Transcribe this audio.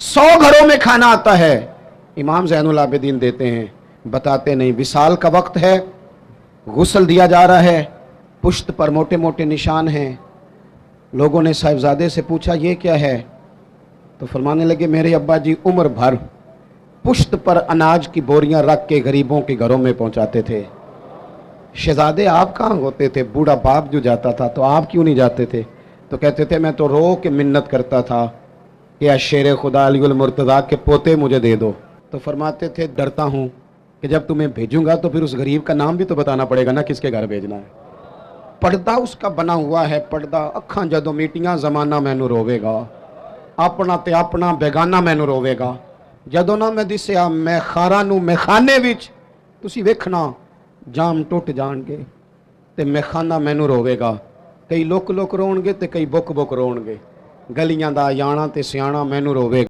100 घरों में खाना आता है। इमाम ज़ैनुल आबिदीन देते हैं, बताते नहीं। विसाल का वक्त है, गुस्ल दिया जा रहा है, पुश्त पर मोटे मोटे निशान हैं। लोगों ने साहिबजादे से पूछा ये क्या है, तो फरमाने लगे मेरे अब्बा जी उम्र भर पुश्त पर अनाज की बोरियां रख के गरीबों के घरों में पहुंचाते थे। शहजादे आप कहाँ होते थे? बूढ़ा बाप जो जाता था तो आप क्यों नहीं जाते थे? तो कहते थे मैं तो रो के मिन्नत करता था कि या शेर खुदा अलीउल मुर्तज़ा के पोते मुझे दे दो। तो फरमाते थे डरता हूँ कि जब तुम्हें भेजूंगा तो फिर उस गरीब का नाम भी तो बताना पड़ेगा ना, किसके घर भेजना है। पर्दा उसका बना हुआ है, पर्दा अखां जदों मीटियां जमाना मैनू रोवेगा, अपना ते अपना बेगाना मैनू रोवेगा। ਜਦੋਂ ਨਾ ਮੈਂ ਦਿਸਿਆ ਮੈਂ ਖਾਰਾਂ ਨੂੰ ਮੈਖਾਨੇ ਵਿੱਚ, ਤੁਸੀਂ ਵੇਖਣਾ ਜਾਮ ਟੁੱਟ ਜਾਣਗੇ ਤੇ ਮੈਖਾਨਾ ਮੈਨੂੰ ਰੋਵੇਗਾ। ਕਈ ਲੁੱਕ ਲੁੱਕ ਰੋਣਗੇ ਤੇ ਕਈ ਬੁੱਕ ਬੁੱਕ ਰੋਣਗੇ। ਗਲੀਆਂ ਦਾ ਯਾਣਾ ਤੇ ਸਿਆਣਾ ਮੈਨੂੰ ਰੋਵੇਗਾ।